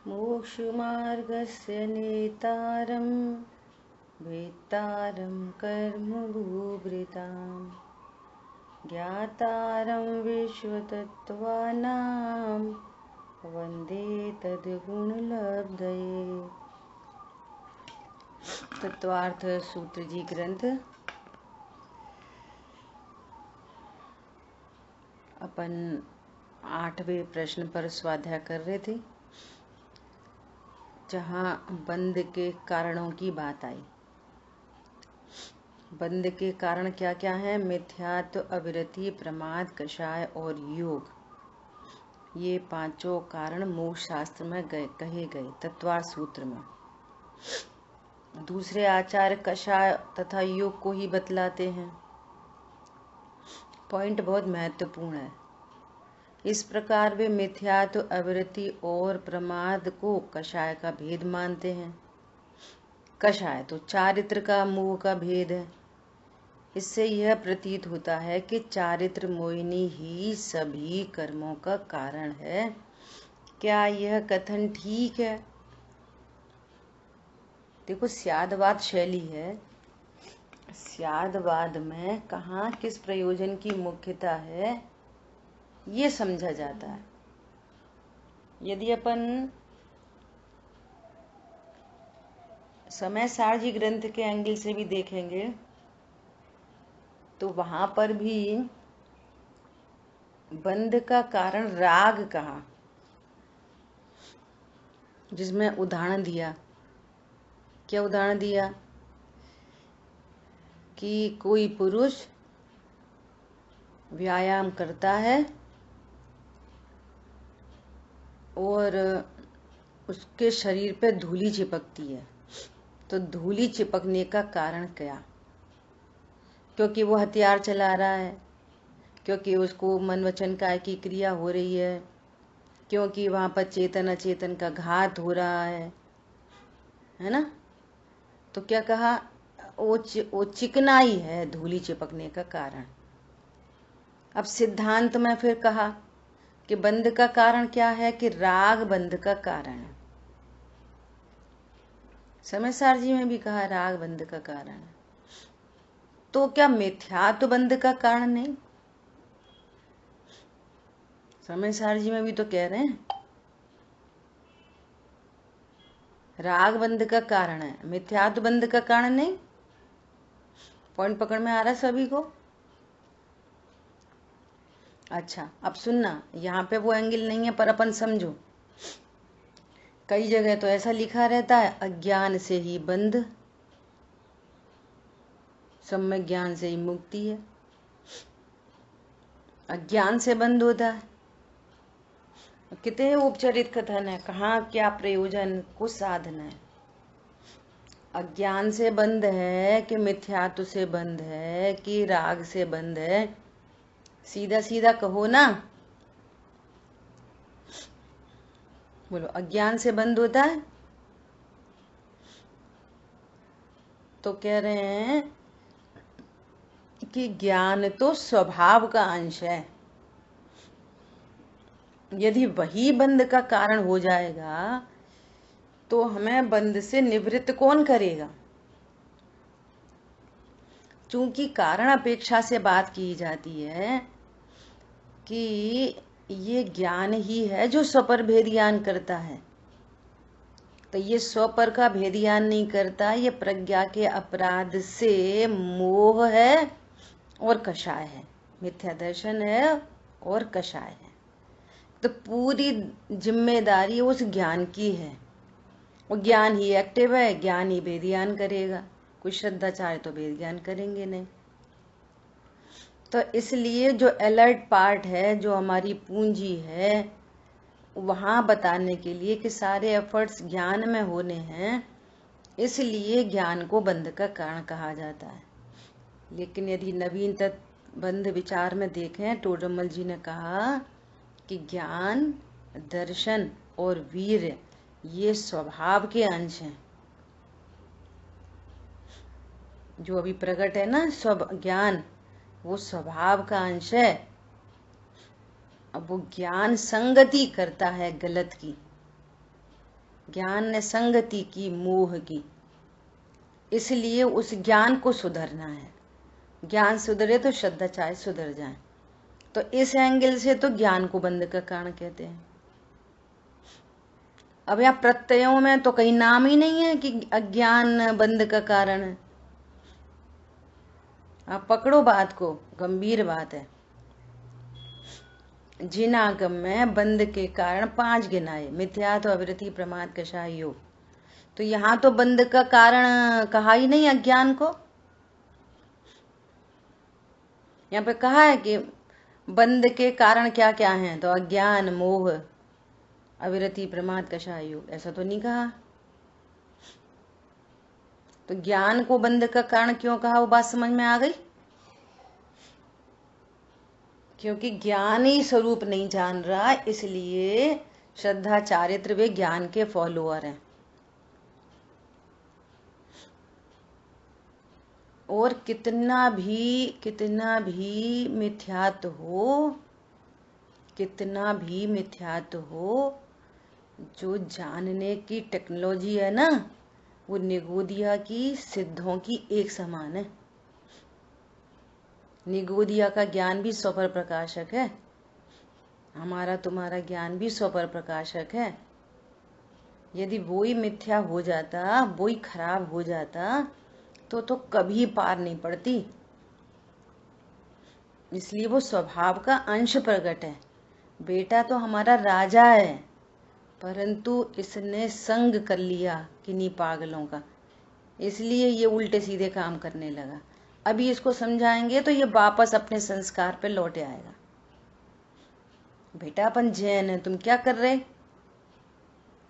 मोक्षमार्गस्य नेतारं वेत्तारं कर्मभूभृतां ज्ञातारं विश्वतत्त्वानां वन्दे तद्गुणलब्धये। तत्वार्थ सूत्र जी ग्रंथ अपन 8वें प्रश्न पर स्वाध्याय कर रहे थे, जहाँ बंध के कारणों की बात आई। बंध के कारण क्या क्या है? मिथ्यात्व, अविरति, प्रमाद, कषाय और योग। ये पांचों कारण मोक्ष शास्त्र में कहे गए तत्वार्थ सूत्र में। दूसरे आचार्य कषाय तथा योग को ही बतलाते हैं। पॉइंट बहुत महत्वपूर्ण है। इस प्रकार वे मिथ्यात्व, अविरति और प्रमाद को कषाय का भेद मानते हैं। कषाय तो चारित्र का, मोह का भेद है। इससे यह प्रतीत होता है कि चारित्र मोहिनी ही सभी कर्मों का कारण है। क्या यह कथन ठीक है? देखो, स्यादवाद शैली है। स्यादवाद में कहाँ किस प्रयोजन की मुख्यता है, ये समझा जाता है। यदि अपन समय सारजी ग्रंथ के एंगल से भी देखेंगे तो वहां पर भी बंध का कारण राग कहा, जिसमें उदाहरण दिया। क्या उदाहरण दिया? कि कोई पुरुष व्यायाम करता है और उसके शरीर पे धूली चिपकती है, तो धूली चिपकने का कारण क्या? क्योंकि वो हथियार चला रहा है, क्योंकि उसको मन वचन काया की क्रिया हो रही है, क्योंकि वहां पर चेतन अचेतन का घात हो रहा है ना? तो क्या कहा? वो चिकनाई है धूली चिपकने का कारण। अब सिद्धांत में फिर कहा कि बंध का कारण क्या है? कि राग बंध का कारण है। समय सारजी में भी कहा राग बंध का कारण है। तो क्या मिथ्यात्व बंध का कारण नहीं? समय सारजी में भी तो कह रहे हैं राग बंध का कारण है, मिथ्यात्व बंध का कारण नहीं। पॉइंट पकड़ में आ रहा है सभी को? अच्छा, अब सुनना, यहाँ पे वो एंगल नहीं है पर अपन समझो। कई जगह तो ऐसा लिखा रहता है अज्ञान से ही बंध, सम्यक ज्ञान से ही मुक्ति है। अज्ञान से बंध होता है। कितने उपचरित कथन है, कहाँ क्या प्रयोजन, कुछ साधन है। अज्ञान से बंध है कि मिथ्यात्व से बंध है कि राग से बंध है? सीधा सीधा कहो ना। बोलो, अज्ञान से बंध होता है। तो कह रहे हैं कि ज्ञान तो स्वभाव का अंश है। यदि वही बंध का कारण हो जाएगा तो हमें बंध से निवृत्त कौन करेगा? चूंकि कारण अपेक्षा से बात की जाती है कि ये ज्ञान ही है जो स्वपर भेद ज्ञान करता है, तो ये स्वपर का भेद ज्ञान नहीं करता। ये प्रज्ञा के अपराध से मोह है और कषाय है, मिथ्या दर्शन है और कषाय है। तो पूरी जिम्मेदारी उस ज्ञान की है। वो ज्ञान ही एक्टिव है, ज्ञान ही भेद ज्ञान करेगा। कोई श्रद्धाचार्य तो भेद ज्ञान करेंगे नहीं। तो इसलिए जो अलर्ट पार्ट है, जो हमारी पूंजी है, वहां बताने के लिए कि सारे एफर्ट्स ज्ञान में होने हैं, इसलिए ज्ञान को बंध का कारण कहा जाता है। लेकिन यदि नवीन तत्व बंध विचार में देखें, टोडरमल जी ने कहा कि ज्ञान, दर्शन और वीर्य ये स्वभाव के अंश हैं। जो अभी प्रकट है ना, ज्ञान वो स्वभाव का अंश है। अब वो ज्ञान संगति करता है गलत की, ज्ञान ने संगति की मोह की, इसलिए उस ज्ञान को सुधरना है। ज्ञान सुधरे तो श्रद्धा चाहे सुधर जाए। तो इस एंगल से तो ज्ञान को बंध का कारण कहते हैं। अब यहाँ प्रत्ययों में तो कहीं नाम ही नहीं है कि अज्ञान बंध का कारण है। आप पकड़ो बात को, गंभीर बात है। जिनागम में बंध के कारण 5 गिनाए, मिथ्यात्व, अविरति, प्रमाद, कषाय, योग। तो यहाँ तो बंध का कारण कहा ही नहीं अज्ञान को। यहाँ पे कहा है कि बंध के कारण क्या क्या हैं, तो अज्ञान, मोह, अविरति, प्रमाद, कषाय, योग, ऐसा तो नहीं कहा। तो ज्ञान को बंध का कारण क्यों कहा, वो बात समझ में आ गई। क्योंकि ज्ञान ही स्वरूप नहीं जान रहा, इसलिए श्रद्धा, चारित्र वे ज्ञान के फॉलोअर हैं। और कितना भी मिथ्यात्व हो, कितना भी मिथ्यात्व हो, जो जानने की टेक्नोलॉजी है ना, वो निगोदिया की सिद्धों की एक समान है। निगोदिया का ज्ञान भी स्वपर प्रकाशक है, हमारा तुम्हारा ज्ञान भी स्वपर प्रकाशक है। यदि वो ही मिथ्या हो जाता, वो ही खराब हो जाता, तो कभी पार नहीं पड़ती। इसलिए वो स्वभाव का अंश प्रकट है। बेटा तो हमारा राजा है, परंतु इसने संग कर लिया किन्हीं पागलों का, इसलिए ये उल्टे सीधे काम करने लगा। अभी इसको समझाएंगे तो ये वापस अपने संस्कार पे लौटे आएगा। बेटा अपन जैन है, तुम क्या कर रहे?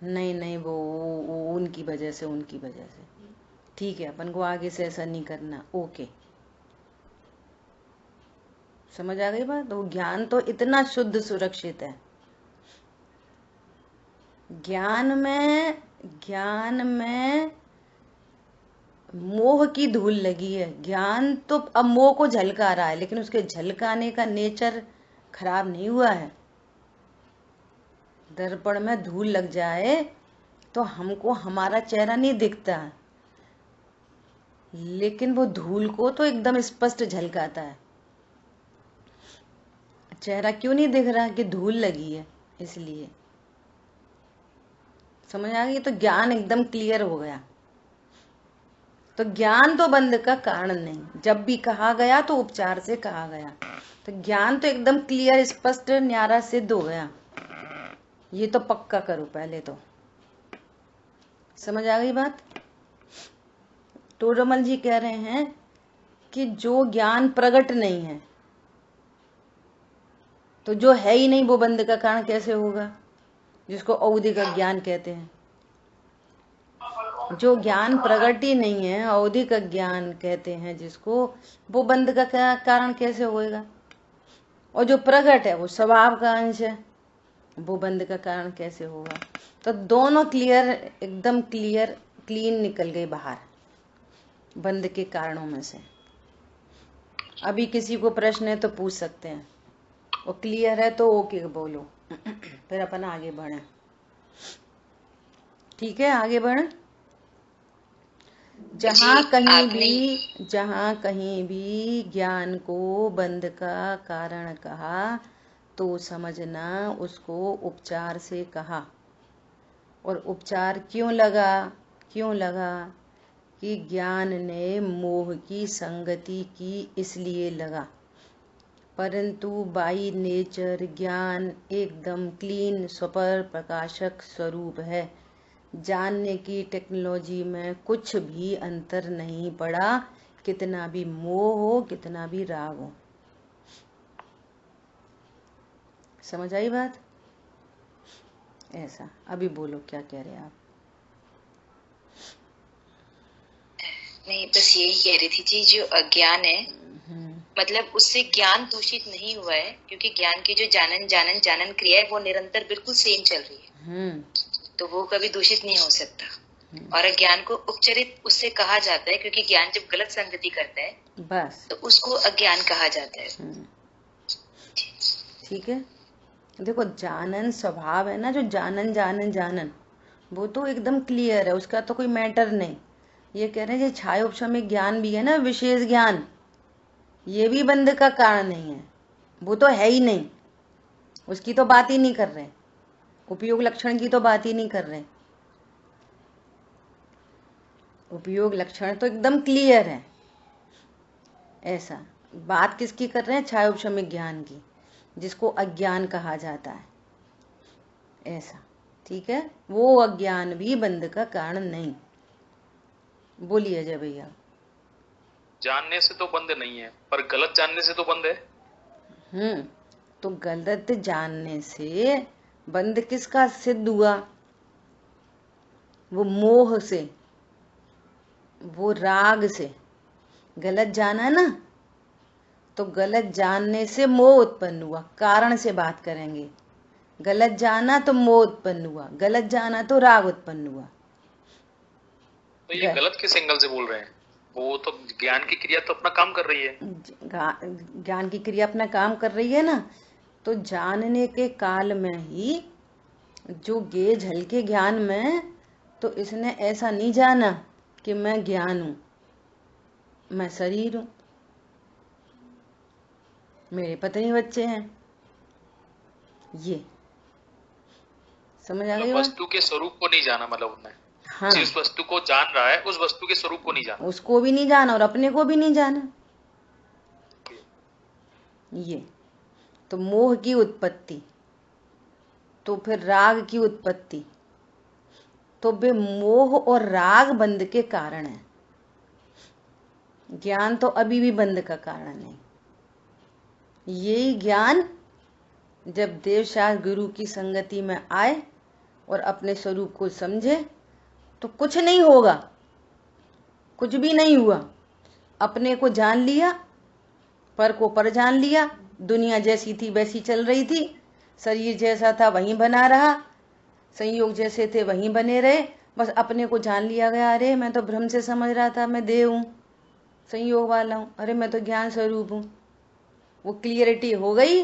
नहीं वो उनकी वजह से ठीक है, अपन को आगे से ऐसा नहीं करना। ओके, समझ आ गई बात। तो ज्ञान तो इतना शुद्ध सुरक्षित है। ज्ञान में मोह की धूल लगी है। ज्ञान तो अब मोह को झलका रहा है, लेकिन उसके झलकाने का नेचर खराब नहीं हुआ है। दर्पण में धूल लग जाए तो हमको हमारा चेहरा नहीं दिखता, लेकिन वो धूल को तो एकदम स्पष्ट झलकाता है। चेहरा क्यों नहीं दिख रहा? कि धूल लगी है, इसलिए। समझ आ गई? तो ज्ञान एकदम क्लियर हो गया। तो ज्ञान तो बंध का कारण नहीं, जब भी कहा गया तो उपचार से कहा गया। तो ज्ञान तो एकदम क्लियर, स्पष्ट, न्यारा सिद्ध हो गया। ये तो पक्का करो पहले तो। समझ आ गई बात? टोडरमल जी कह रहे हैं कि जो ज्ञान प्रकट नहीं है, तो जो है ही नहीं वो बंध का कारण कैसे होगा, जिसको औदिक ज्ञान कहते हैं। जो ज्ञान प्रकट ही नहीं है, औदिक ज्ञान कहते हैं जिसको, वो बंध का कारण कैसे होएगा? और जो प्रकट है वो स्वभाव का अंश है, वो बंध का कारण कैसे होगा? तो दोनों क्लियर, एकदम क्लियर, क्लीन निकल गई बाहर बंध के कारणों में से। अभी किसी को प्रश्न है तो पूछ सकते हैं, वो क्लियर है तो ओके बोलो, फिर अपन आगे बढ़े। ठीक है, आगे बढ़े। जहाँ कहीं भी ज्ञान को बंध का कारण कहा तो समझना उसको उपचार से कहा। और उपचार क्यों लगा कि ज्ञान ने मोह की संगति की, इसलिए लगा। परंतु बाई नेचर ज्ञान एकदम क्लीन, स्वपर प्रकाशक स्वरूप है। जानने की टेक्नोलॉजी में कुछ भी अंतर नहीं पड़ा, कितना भी मोह हो, कितना भी राग हो। समझ आई बात? ऐसा। अभी बोलो क्या कह रहे हैं आप? नहीं, बस यही कह रही थी जी, जो अज्ञान है मतलब उससे ज्ञान दूषित नहीं हुआ है, क्योंकि ज्ञान की जो जानन क्रिया है वो निरंतर बिल्कुल सेम चल रही है, तो वो कभी दूषित नहीं हो सकता। और अज्ञान को उपचरित उससे कहा जाता है, क्योंकि ज्ञान जब गलत संगति करता है बस तो उसको अज्ञान कहा जाता है। ठीक है, देखो जानन स्वभाव है ना, जो जानन वो तो एकदम क्लियर है, उसका तो कोई मैटर नहीं। ये कह रहे हैं जो छायोपशमिक ज्ञान भी है ना, विशेष ज्ञान, ये भी बंध का कारण नहीं है, वो तो है ही नहीं, उसकी तो बात ही नहीं कर रहे, उपयोग लक्षण की तो बात ही नहीं कर रहे। उपयोग लक्षण तो एकदम क्लियर है। ऐसा बात किसकी कर रहे हैं? छायोपशमिक ज्ञान की, जिसको अज्ञान कहा जाता है। ऐसा, ठीक है, वो अज्ञान भी बंध का कारण नहीं। बोलिए जय भैया। जानने से तो बंद नहीं है, पर गलत जानने से तो बंद है। तो गलत जानने से बंध किसका सिद्ध हुआ? वो मोह से, वो राग से गलत जाना ना, तो गलत जानने से मोह उत्पन्न हुआ। कारण से बात करेंगे, गलत जाना तो मोह उत्पन्न हुआ, गलत जाना तो राग उत्पन्न हुआ। तो ये गलत किस एंगल से बोल रहे हैं? वो तो ज्ञान की क्रिया तो अपना काम कर रही है। ज्ञान की क्रिया अपना काम कर रही है ना, तो जानने के काल में ही जो गेज हल्के ज्ञान में, तो इसने ऐसा नहीं जाना कि मैं ज्ञान हूं, मैं शरीर हूं, मेरे पत्नी बच्चे हैं। ये समझ आ गई? वस्तु के स्वरूप को नहीं जाना, मतलब उसने हाँ, जिस वस्तु को जान रहा है उस वस्तु के स्वरूप को नहीं जाना, उसको भी नहीं जाना और अपने को भी नहीं जाना। ये तो मोह की उत्पत्ति, तो फिर राग की उत्पत्ति, तो वे मोह और राग बंध के कारण है। ज्ञान तो अभी भी बंध का कारण नहीं। यही ज्ञान जब देवशास्त्र गुरु की संगति में आए और अपने स्वरूप को समझे, तो कुछ नहीं होगा, कुछ भी नहीं हुआ। अपने को जान लिया, पर को पर जान लिया, दुनिया जैसी थी वैसी चल रही थी, शरीर जैसा था वहीं बना रहा, संयोग जैसे थे वहीं बने रहे, बस अपने को जान लिया गया। अरे मैं तो भ्रम से समझ रहा था मैं देह हूं, संयोग वाला हूं, अरे मैं तो ज्ञान स्वरूप हूं। वो क्लियरिटी हो गई,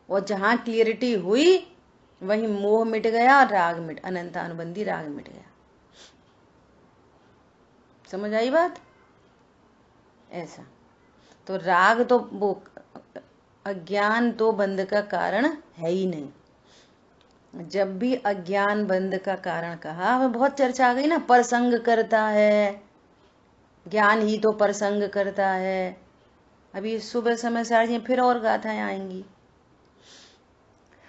और जहां क्लियरिटी हुई वहीं मोह मिट गया और राग मिट, अनंत अनुबंधी राग मिट गया। समझ आई बात? ऐसा तो राग तो वो अज्ञान तो बंध का कारण है ही नहीं। जब भी अज्ञान बंध का कारण कहा, वह बहुत चर्चा आ गई ना, परसंग करता है, ज्ञान ही तो परसंग करता है। अभी सुबह समय साढ़े फिर और गाथाएं आएंगी।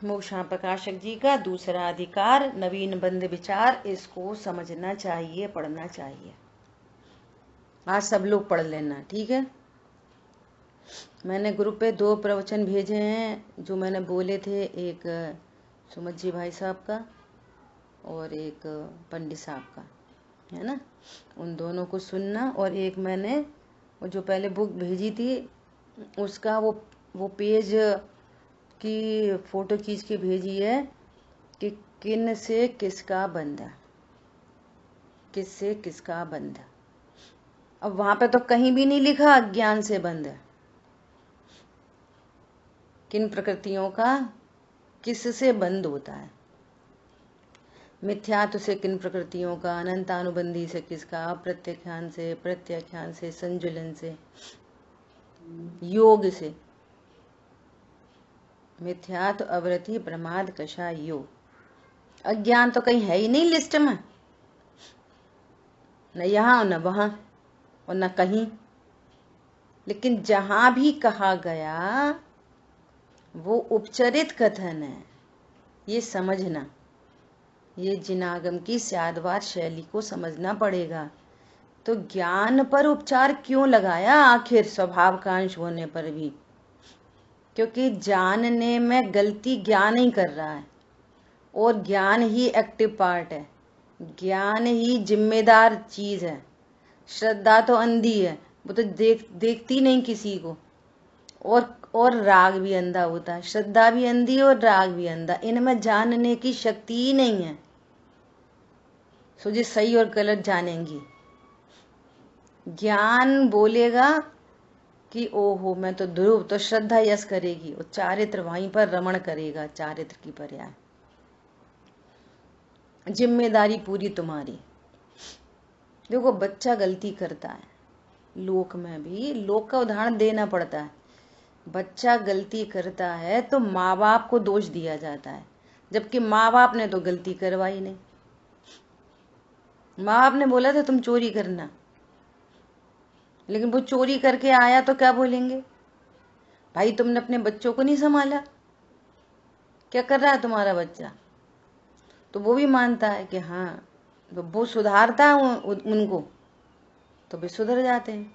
मोक्षा प्रकाशक जी का दूसरा अधिकार, नवीन बंध विचार, इसको समझना चाहिए, पढ़ना चाहिए। आज सब लोग पढ़ लेना, ठीक है? मैंने ग्रुप पे 2 प्रवचन भेजे हैं जो मैंने बोले थे, एक सुमत जी भाई साहब का और एक पंडित साहब का, है ना? उन दोनों को सुनना। और एक मैंने वो जो पहले बुक भेजी थी उसका वो पेज की फोटो खींच के भेजी है कि किन से किसका बंधा, किससे किसका बंधा। अब वहां पे तो कहीं भी नहीं लिखा अज्ञान से बंध, किन प्रकृतियों का किससे बंध होता है। मिथ्यात्व से किन प्रकृतियों का, अनंतानुबंधी से किसका, अप्रत्याख्यान से, प्रत्याख्यान से, संजुलन से, योग से। मिथ्यात्व, अवृत्ति, प्रमाद, कषा, योग। अज्ञान तो कहीं है ही नहीं लिस्ट में, न यहाँ न वहां और न कहीं। लेकिन जहां भी कहा गया वो उपचरित कथन है, ये समझना। ये जिनागम की स्यादवार शैली को समझना पड़ेगा। तो ज्ञान पर उपचार क्यों लगाया आखिर, स्वभाव का अंश होने पर भी? क्योंकि जानने में गलती ज्ञान ही कर रहा है, और ज्ञान ही एक्टिव पार्ट है, ज्ञान ही जिम्मेदार चीज है। श्रद्धा तो अंधी है, वो तो देखती नहीं किसी को, और राग भी अंधा होता है। श्रद्धा भी अंधी और राग भी अंधा, इनमें जानने की शक्ति ही नहीं है। सो जी सही और गलत जानेंगी। ज्ञान बोलेगा कि ओहो मैं तो ध्रुव, तो श्रद्धा यश करेगी और चारित्र वहीं पर रमण करेगा, चारित्र की पर्याय। जिम्मेदारी पूरी तुम्हारी। देखो बच्चा गलती करता है, लोक में भी लोक का उदाहरण देना पड़ता है। बच्चा गलती करता है तो माँ बाप को दोष दिया जाता है, जबकि माँ बाप ने तो गलती करवाई नहीं। माँ बाप ने बोला था तुम चोरी करना, लेकिन वो चोरी करके आया तो क्या बोलेंगे, भाई तुमने अपने बच्चों को नहीं संभाला, क्या कर रहा है तुम्हारा बच्चा। तो वो भी मानता है कि हाँ, तो वो सुधारता है उनको, तो भी सुधर जाते हैं।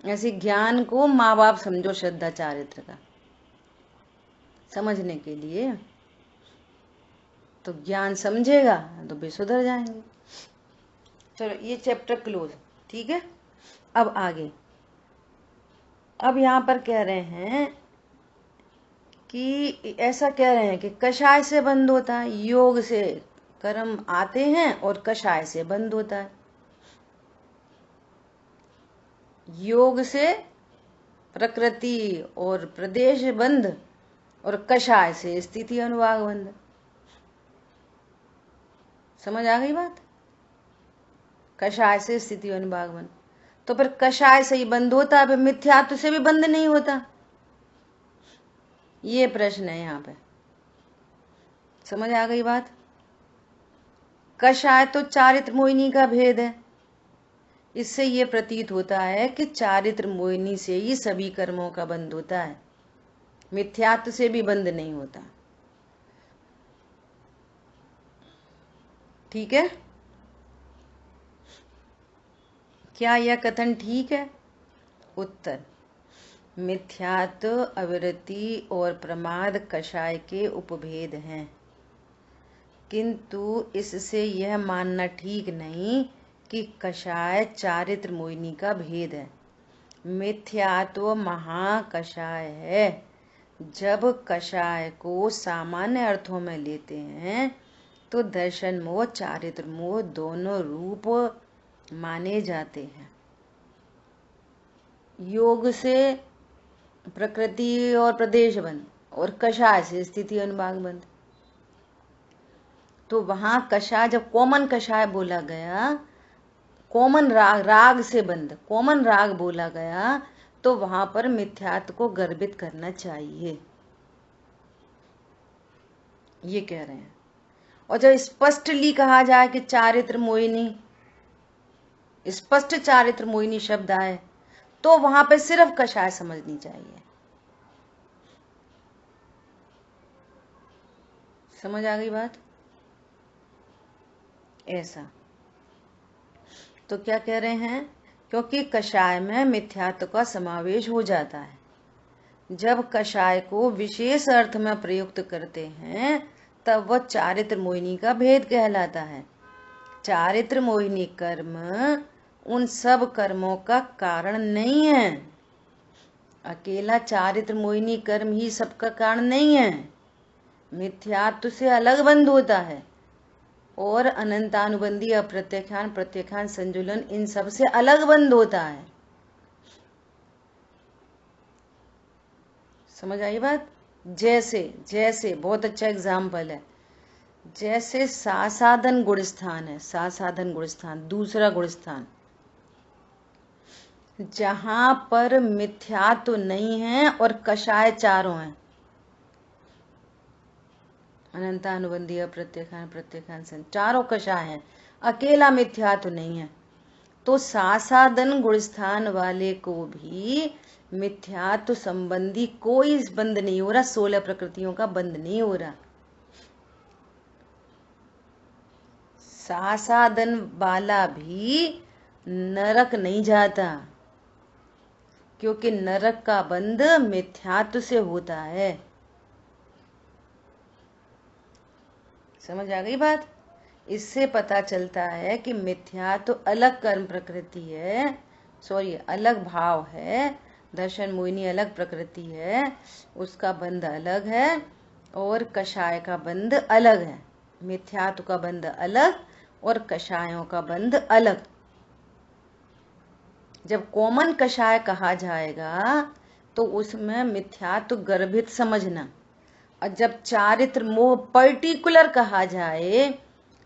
ऐसे ज्ञान को माँ बाप समझो श्रद्धा चारित्र का समझने के लिए, तो ज्ञान समझेगा तो भी सुधर जाएंगे। चलो ये चैप्टर क्लोज, ठीक है। अब आगे, अब यहाँ पर कह रहे हैं कि ऐसा कह रहे हैं कि कषाय से बंद होता है, योग से कर्म आते हैं और कषाय से बंद होता है। योग से प्रकृति और प्रदेश बंद और कषाय से स्थिति अनुभाग बंद। समझ आ गई बात। कषाय से स्थिति अनुभाग बंद, तो फिर कषाय से ही बंद होता है, फिर मिथ्यात्व से भी बंद नहीं होता। ये प्रश्न है यहाँ पे, समझ आ गई बात। कषाय तो चारित्र मोहिनी का भेद है, इससे ये प्रतीत होता है कि चारित्र मोहिनी से ही सभी कर्मों का बंध होता है, मिथ्यात्व से भी बंद नहीं होता। ठीक है, क्या यह कथन ठीक है? उत्तर, मिथ्यात्व, अविरति और प्रमाद कषाय के उपभेद हैं, किंतु इससे यह मानना ठीक नहीं कि कषाय चारित्र मोहिनी का भेद है। मिथ्यात्व महाकषाय है। जब कषाय को सामान्य अर्थों में लेते हैं तो दर्शन मोह, चारित्र मोह दोनों रूप माने जाते हैं। योग से प्रकृति और प्रदेश बंद और कषाय से स्थिति अनुभाग बंद। तो वहां कषाय, जब कॉमन कषाय बोला गया, कॉमन राग से बंद, कॉमन राग बोला गया, तो वहां पर मिथ्यात्व को गर्भित करना चाहिए, ये कह रहे हैं। और जब स्पष्टली कहा जाए कि चारित्र मोहिनी, स्पष्ट चारित्र मोहिनी शब्द आए, तो वहां पे सिर्फ कषाय समझनी चाहिए। समझ आ गई बात। ऐसा तो क्या कह रहे हैं, क्योंकि कषाय में मिथ्यात्व का समावेश हो जाता है। जब कषाय को विशेष अर्थ में प्रयुक्त करते हैं तब वह चारित्र मोहिनी का भेद कहलाता है। चारित्र मोहिनी कर्म उन सब कर्मों का कारण नहीं है। अकेला चारित्र मोहिनी कर्म ही सबका कारण नहीं है। मिथ्यात्व से अलग बंध होता है और अनंतानुबंधी, अप्रत्याख्यान, प्रत्याख्यान, संजुलन, इन सब से अलग बंध होता है। समझ आई बात। जैसे बहुत अच्छा एग्जाम्पल है, जैसे सासाधन गुण स्थान है, सासाधन गुण स्थान, दूसरा गुण स्थान, जहां पर मिथ्यात्व नहीं है और कषाय चारों हैं, अनंतानुबंधी, अप्रत्याख्यान, प्रत्याख्यान, चारों कषाय हैं, अकेला मिथ्यात्व नहीं है। तो सासाधन गुण स्थान वाले को भी मिथ्यात्व संबंधी कोई बंध नहीं हो रहा, 16 प्रकृतियों का बंध नहीं हो रहा। सासाधन वाला भी नरक नहीं जाता, क्योंकि नरक का बंध मिथ्यात्व से होता है। समझ आ गई बात। इससे पता चलता है कि मिथ्यात्व अलग कर्म प्रकृति है, अलग भाव है। दर्शन मोहिनी अलग प्रकृति है, उसका बंध अलग है, और कषाय का बंध अलग है। मिथ्यात्व का बंध अलग और कषायों का बंध अलग। जब कॉमन कषाय कहा जाएगा तो उसमें मिथ्यात्व गर्भित समझना, और जब चारित्र मोह पर्टिकुलर कहा जाए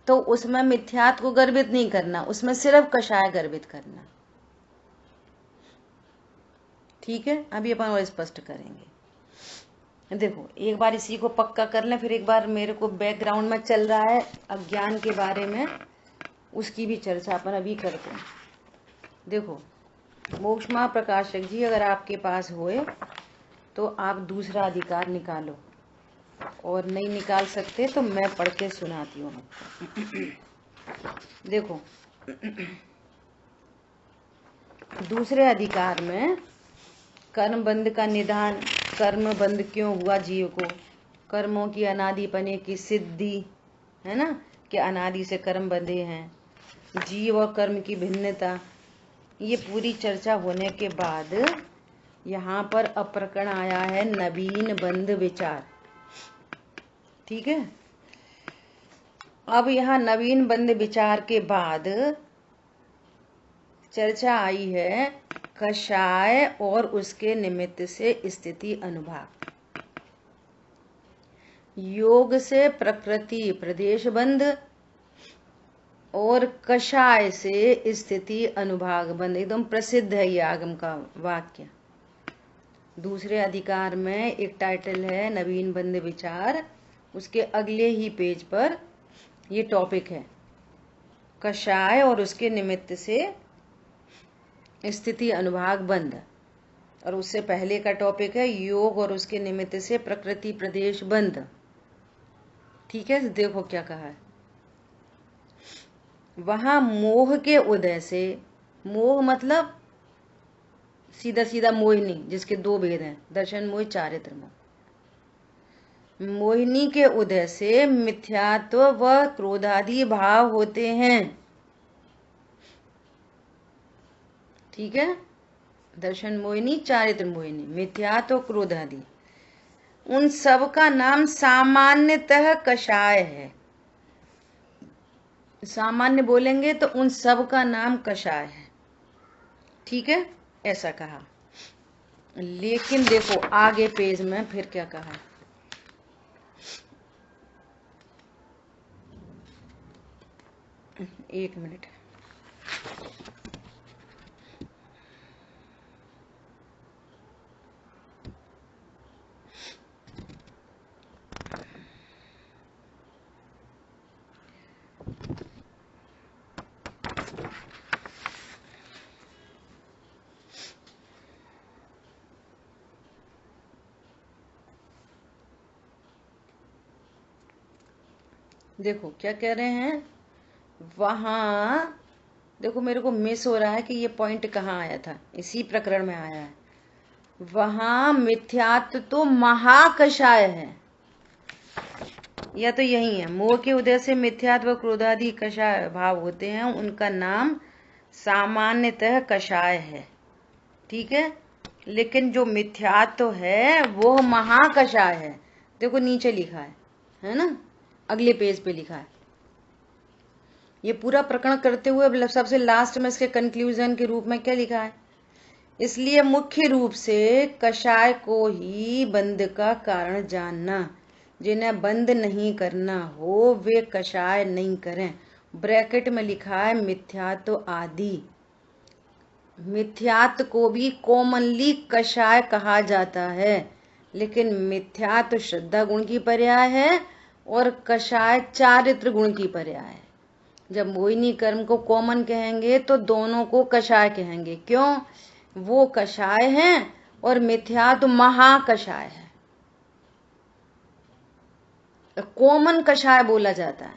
तो उसमें मिथ्यात्व को गर्भित नहीं करना, उसमें सिर्फ कषाय गर्भित करना। ठीक है, अभी अपन और स्पष्ट करेंगे। देखो एक बार इसी को पक्का कर लें, फिर एक बार मेरे को बैकग्राउंड में चल रहा है अज्ञान के बारे में, उसकी भी चर्चा अपन अभी करते हैं। देखो मोक्ष महाप्रकाशक जी अगर आपके पास होए तो आप दूसरा अधिकार निकालो, और नहीं निकाल सकते तो मैं पढ़ के सुनाती हूँ आपको। देखो दूसरे अधिकार में कर्म बंध का निदान, कर्म बंध क्यों हुआ जीव को, कर्मों की अनादिपने की सिद्धि, है ना, कि अनादि से कर्म बंधे हैं, जीव और कर्म की भिन्नता, ये पूरी चर्चा होने के बाद यहाँ पर अप्रकरण आया है नवीन बंध विचार। ठीक है, अब यहाँ नवीन बंध विचार के बाद चर्चा आई है कषाय और उसके निमित्त से स्थिति अनुभाग, योग से प्रकृति प्रदेश बंध और कषाय से स्थिति अनुभाग बंध। एकदम प्रसिद्ध है ये आगम का वाक्य। दूसरे अधिकार में एक टाइटल है नवीन बंध विचार, उसके अगले ही पेज पर ये टॉपिक है कषाय और उसके निमित्त से स्थिति अनुभाग बंध, और उससे पहले का टॉपिक है योग और उसके निमित्त से प्रकृति प्रदेश बंध। ठीक है, देखो क्या कहा है वहां, मोह के उदय से, मोह मतलब सीधा सीधा मोहिनी, जिसके दो भेद हैं, दर्शन मोह चारित्र मोह। मोहिनी के उदय से मिथ्यात्व व क्रोधादि भाव होते हैं। ठीक है, दर्शन मोहिनी चारित्र मोहिनी मिथ्यात्व क्रोध आदि, उन सब का नाम सामान्यतः कषाय है। सामान्य बोलेंगे तो उन सब का नाम कषाय है। ठीक है, ऐसा कहा। लेकिन देखो आगे पेज में फिर क्या कहा, एक मिनट, देखो क्या कह रहे हैं वहां। देखो मेरे को मिस हो रहा है कि ये पॉइंट कहाँ आया था, इसी प्रकरण में आया है। वहां मिथ्यात्व तो महाकषाय है, या तो यही है, मोह के उदय से मिथ्यात्व क्रोधादि कषाय भाव होते हैं, उनका नाम सामान्यतः कषाय है। ठीक है, लेकिन जो मिथ्यात्व है वो महाकषाय है। देखो नीचे लिखा है ना, अगले पेज पे लिखा है। ये पूरा प्रकरण करते हुए सबसे लास्ट में इसके कंक्लूजन के रूप में क्या लिखा है, इसलिए मुख्य रूप से कषाय को ही बंध का कारण जानना, जिन्हें बंद नहीं करना हो वे कषाय नहीं करें। ब्रैकेट में लिखा है मिथ्यात्व आदि। मिथ्यात्व को भी कॉमनली कषाय कहा जाता है, लेकिन मिथ्यात्व श्रद्धा गुण की पर्याय है और कषाय चारित्र गुण की पर्याय है। जब मोहिनी कर्म को कॉमन कहेंगे तो दोनों को कषाय कहेंगे। क्यों? वो कषाय हैं और मिथ्यात्व महाकषाय है। कॉमन कषाय बोला जाता है,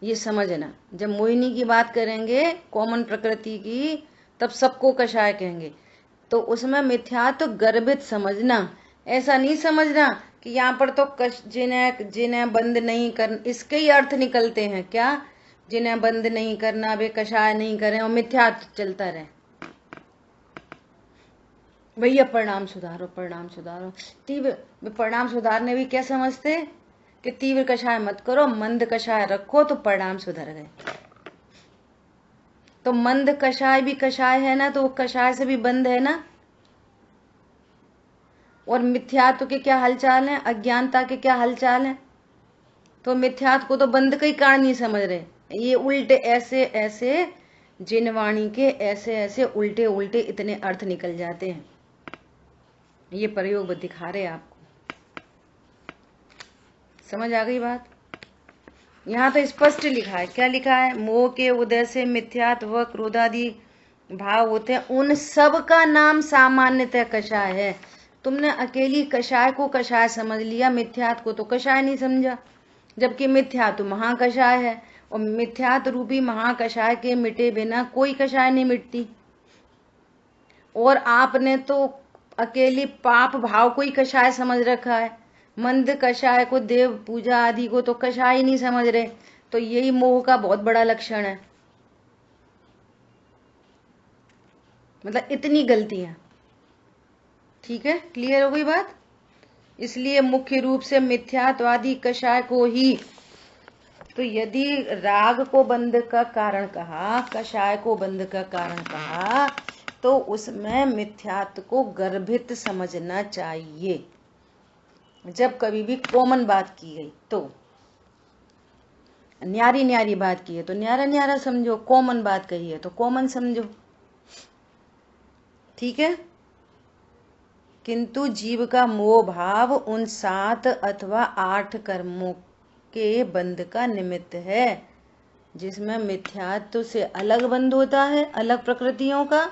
ये समझना। जब मोहिनी की बात करेंगे कॉमन प्रकृति की, तब सबको कषाय कहेंगे। तो उसमें मिथ्यात्व गर्भित समझना, ऐसा नहीं समझना कि यहाँ पर तो जिन्हें बंद नहीं कर, इसके ही अर्थ निकलते हैं क्या, जिन्हें बंद नहीं करना वे कषाय नहीं करें और मिथ्यात्व चलता रहे। भैया परिणाम सुधारो, परिणाम सुधारो, तीव्र परिणाम सुधारने भी क्या समझते कि तीव्र कषाय मत करो, मंद कषाय रखो तो परिणाम सुधर गए। तो मंद कषाय भी कषाय है ना, तो वो कषाय से भी बंद है ना। और मिथ्यात्व के क्या हालचाल हैं, अज्ञानता के क्या हालचाल हैं। तो मिथ्यात्व को तो बंद का ही कारण नहीं समझ रहे, ये उल्टे ऐसे ऐसे जिनवाणी के ऐसे ऐसे उल्टे उल्टे इतने अर्थ निकल जाते हैं। ये प्रयोग दिखा रहे आपको, समझ आ गई बात। यहाँ तो स्पष्ट लिखा है, क्या लिखा है, मोह के उदय से मिथ्यात्व व क्रोधादि भाव होते हैं, उन सब का नाम सामान्यतः कषाय है। तुमने अकेली कषाय को कषाय समझ लिया, मिथ्यात्व को तो कषाय नहीं समझा, जबकि मिथ्यात्व महाकषाय है। और मिथ्यात्व रूपी महाकषाय के मिटे बिना कोई कषाय नहीं मिटती। और आपने तो अकेली पाप भाव को ही कषाय समझ रखा है, मंद कषाय को, देव पूजा आदि को तो कषाय ही नहीं समझ रहे। तो यही मोह का बहुत बड़ा लक्षण है, मतलब इतनी गलतियां। ठीक है, क्लियर हो गई बात। इसलिए मुख्य रूप से मिथ्यात्वादी कषाय को ही, तो यदि राग को बंध का कारण कहा, कषाय को बंध का कारण कहा, तो उसमें मिथ्यात्व को गर्भित समझना चाहिए। जब कभी भी कॉमन बात की गई तो न्यारी न्यारी बात की है तो न्यारा न्यारा समझो, कॉमन बात कही है तो कॉमन समझो। ठीक है। किंतु जीव का मोह भाव उन 7 अथवा 8 कर्मों के बंध का निमित्त है, जिसमें मिथ्यात्व से अलग बंध होता है, अलग प्रकृतियों का,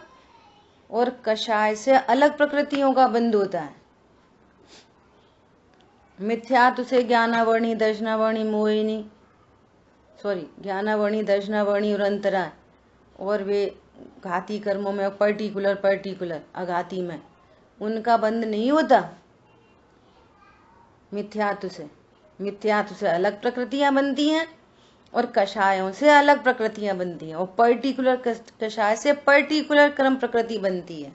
और कषाय से अलग प्रकृतियों का बंध होता है। मिथ्यात्व से ज्ञानावर्णी, दर्शनावर्णी, मोहिनी, ज्ञानावर्णी, दर्शनावर्णी और अंतरा, और वे घाती कर्मों में पर्टिकुलर अघाती में उनका बंध नहीं होता। मिथ्यात्व से अलग प्रकृतियां बनती हैं और कषायों से अलग प्रकृतियां बनती हैं, और पर्टिकुलर कषाय से पर्टिकुलर कर्म प्रकृति बनती है।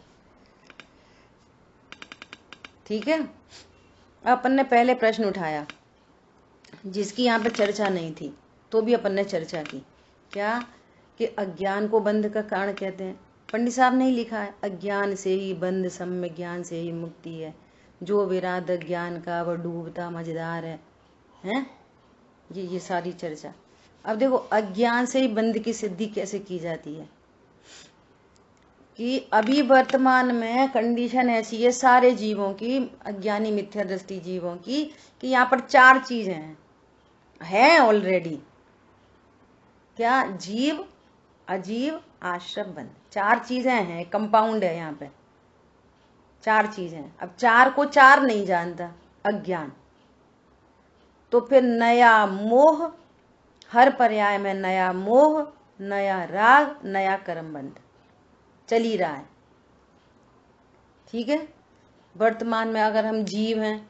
ठीक है। अपन ने पहले प्रश्न उठाया जिसकी यहाँ पे चर्चा नहीं थी, तो भी अपन ने चर्चा की, क्या कि अज्ञान को बंध का कारण कहते हैं। पंडित साहब ने ही लिखा है, अज्ञान से ही बंध, सम्य ज्ञान से ही मुक्ति है, जो विराट ज्ञान का वह डूबता मझदार है। हैं? ये सारी चर्चा। अब देखो, अज्ञान से ही बंध की सिद्धि कैसे की जाती है, कि अभी वर्तमान में कंडीशन ऐसी है सारे जीवों की, अज्ञानी मिथ्या दृष्टि जीवों की, कि यहाँ पर 4 चीजें हैं ऑलरेडी। क्या? जीव, अजीव, आश्रम, बंध, 4 चीजें हैं, कंपाउंड है यहाँ पे, 4 चीजें। अब 4 को 4 नहीं जानता अज्ञान, तो फिर नया मोह, हर पर्याय में नया मोह, नया राग, नया कर्म बंध चल ही रहा है। ठीक है। वर्तमान में अगर हम जीव हैं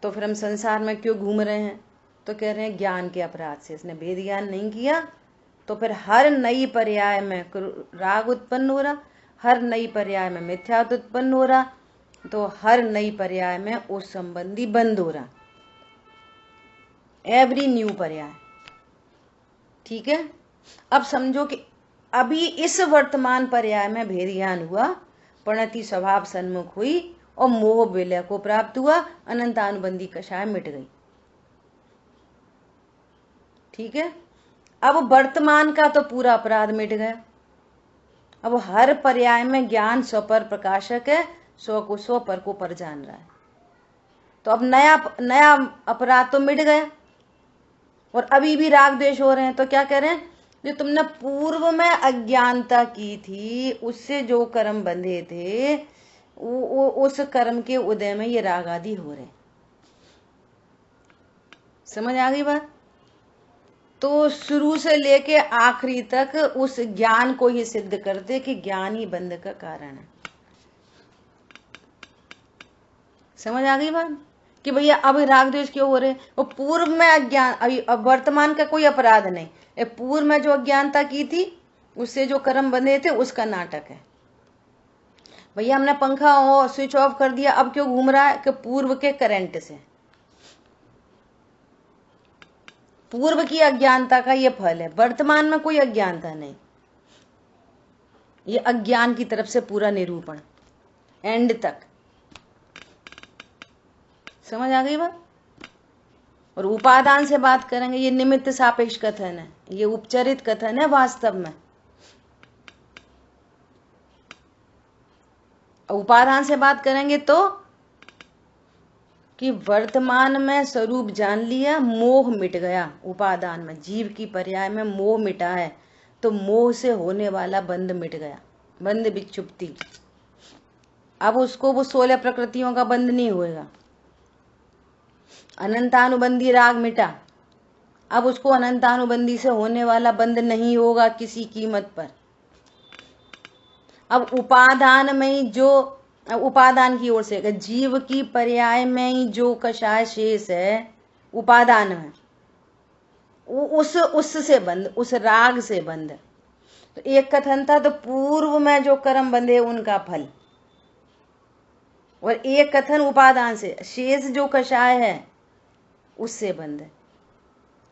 तो फिर हम संसार में क्यों घूम रहे हैं, तो कह रहे हैं ज्ञान के अपराध से, इसने वेद ज्ञान नहीं किया, तो फिर हर नई पर्याय में राग उत्पन्न हो रहा, हर नई पर्याय में मिथ्यात्व उत्पन्न हो रहा, तो हर नई पर्याय में उस संबंधी बंद हो रहा, एवरी न्यू पर्याय। ठीक है। अब समझो कि अभी इस वर्तमान पर्याय में भेद ज्ञान हुआ, प्रणति स्वभाव सन्मुख हुई और मोह विलय को प्राप्त हुआ, अनंतानुबंधी कषाय मिट गई। ठीक है। अब वर्तमान का तो पूरा अपराध मिट गया। अब हर पर्याय में ज्ञान स्वपर प्रकाशक है, स्व को स्व, पर को पर जान रहा है, तो अब नया अपराध तो मिट गया। और अभी भी राग द्वेष हो रहे हैं, तो क्या कह रहे हैं, जो तुमने पूर्व में अज्ञानता की थी, उससे जो कर्म बंधे थे, उस कर्म के उदय में ये राग आदि हो रहे। समझ आ गई बात। तो शुरू से लेके आखिरी तक उस ज्ञान को ही सिद्ध करते कि ज्ञान ही बंध का कारण है। समझ आ गई बात, कि भैया अब राग द्वेष क्यों हो रहे, वो पूर्व में अज्ञान, अभी अब वर्तमान का कोई अपराध नहीं, पूर्व में जो अज्ञानता की थी उससे जो कर्म बंधे थे उसका नाटक है। भैया हमने पंखा स्विच ऑफ कर दिया, अब क्यों घूम रहा है, कि पूर्व के करंट से, पूर्व की अज्ञानता का ये फल है। वर्तमान में कोई अज्ञानता नहीं, ये अज्ञान की तरफ से पूरा निरूपण एंड तक। समझ आ गई बात? और उपादान से बात करेंगे, ये निमित्त सापेक्ष कथन है, ये उपचरित कथन है वास्तव में। उपादान से बात करेंगे तो कि वर्तमान में स्वरूप जान लिया, मोह मिट गया। उपादान में जीव की पर्याय में मोह मिटा है, तो मोह से होने वाला बंध मिट गया, बंध विक्षुप्ति। अब उसको वो 16 प्रकृतियों का बंध नहीं होएगा। अनंतानुबंधी राग मिटा, अब उसको अनंतानुबंधी से होने वाला बंध नहीं होगा किसी कीमत पर। अब उपादान में ही जो, उपादान की ओर से जीव की पर्याय में ही जो कषाय शेष है उपादान में, उससे बंध, उस राग से बंध। तो एक कथन था तो पूर्व में जो कर्म बंधे उनका फल, और एक कथन उपादान से शेष जो कषाय है उससे बंध।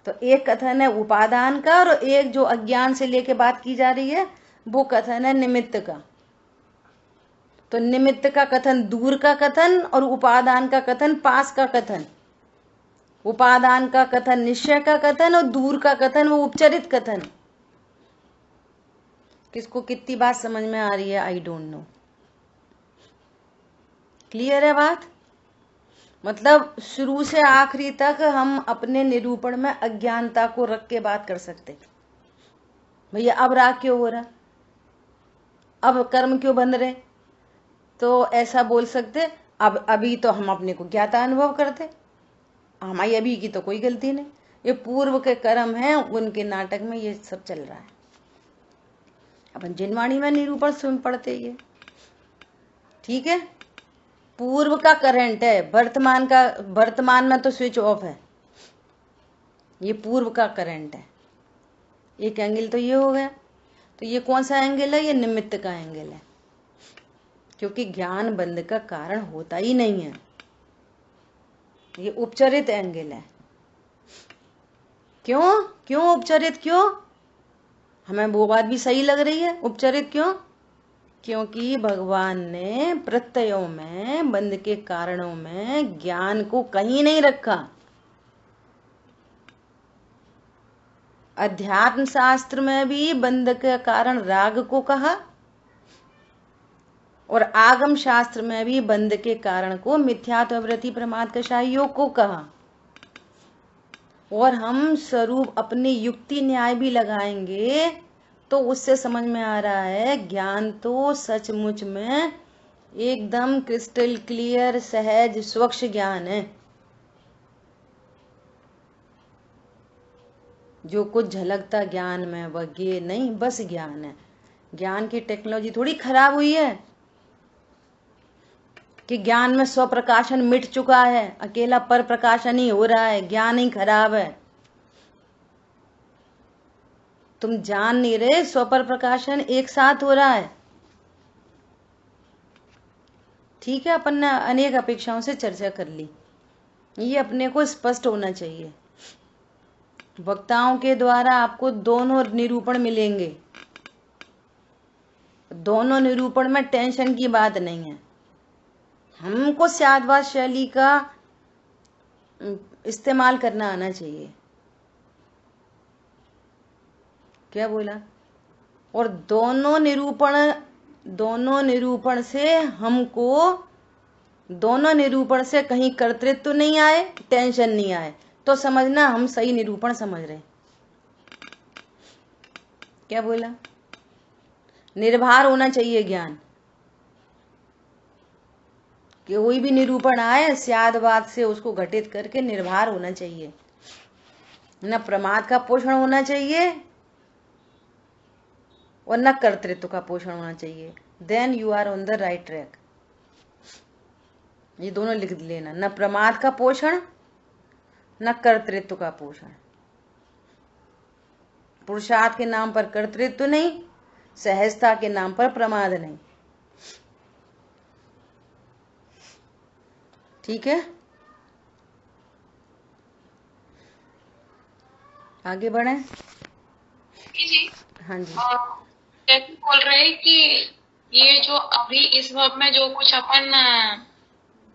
तो एक कथन है उपादान का, और एक जो अज्ञान से लेके बात की जा रही है वो कथन है निमित्त का। तो निमित्त का कथन दूर का कथन, और उपादान का कथन पास का कथन। उपादान का कथन निश्चय का कथन, और दूर का कथन वो उपचरित कथन। किसको कितनी बात समझ में आ रही है आई डोंट नो। क्लियर है बात? मतलब शुरू से आखिरी तक हम अपने निरूपण में अज्ञानता को रख के बात कर सकते। भैया अब राग क्यों हो रहा, अब कर्म क्यों बंध रहे, तो ऐसा बोल सकते अब अभी तो हम अपने को ज्ञाता अनुभव करते, हमारी अभी की तो कोई गलती नहीं, ये पूर्व के कर्म हैं, उनके नाटक में ये सब चल रहा है। अपन जिनवाणी में निरूपण स्वयं पढ़ते ये, ठीक है। पूर्व का करंट है, वर्तमान का, वर्तमान में तो स्विच ऑफ है, ये पूर्व का करंट है। एक एंगल तो ये हो गया। तो ये कौन सा एंगल है? ये निमित्त का एंगल है, क्योंकि ज्ञान बंध का कारण होता ही नहीं है, ये उपचरित एंगल है। क्यों क्यों उपचरित? क्यों? हमें वो बात भी सही लग रही है। उपचरित क्यों? क्योंकि भगवान ने प्रत्ययों में, बंध के कारणों में ज्ञान को कहीं नहीं रखा। अध्यात्म शास्त्र में भी बंध के कारण राग को कहा, और आगम शास्त्र में भी बंध के कारण को मिथ्यात्ववृत्ति प्रमाद कषाय योग को कहा। और हम स्वरूप अपनी युक्ति न्याय भी लगाएंगे तो उससे समझ में आ रहा है ज्ञान तो सचमुच में एकदम क्रिस्टल क्लियर, सहज, स्वच्छ ज्ञान है। जो कुछ झलकता ज्ञान में वह ज्ञेय नहीं, बस ज्ञान है। ज्ञान की टेक्नोलॉजी थोड़ी खराब हुई है कि ज्ञान में स्वप्रकाशन मिट चुका है, अकेला पर प्रकाशन ही हो रहा है, ज्ञान ही खराब है। तुम जान नहीं रहे, स्वपर प्रकाशन एक साथ हो रहा है। ठीक है, अपन ने अनेक अपेक्षाओं से चर्चा कर ली, ये अपने को स्पष्ट होना चाहिए। वक्ताओं के द्वारा आपको दोनों निरूपण मिलेंगे, दोनों निरूपण में टेंशन की बात नहीं है। हमको स्यादवाद शैली का इस्तेमाल करना आना चाहिए। क्या बोला? और दोनों निरूपण से हमको, दोनों निरूपण से कहीं कर्तृत्व नहीं आए, टेंशन नहीं आए, तो समझना हम सही निरूपण समझ रहे। क्या बोला? निर्भर होना चाहिए ज्ञान, कि कोई भी निरूपण आए स्यादवाद से उसको घटित करके निर्भर होना चाहिए, न प्रमाद का पोषण होना चाहिए और न कर्तृत्व का पोषण होना चाहिए। Then you are on the right track. ये दोनों लिख लेना, न प्रमाद का पोषण न कर्तृत्व का पोषण। पुरुषार्थ के नाम पर कर्तृत्व नहीं, सहजता के नाम पर प्रमाद नहीं। ठीक है, आगे बढ़े। जी हाँ जी। जैसे बोल रहे हैं कि ये जो अभी इस वक्त में जो कुछ अपन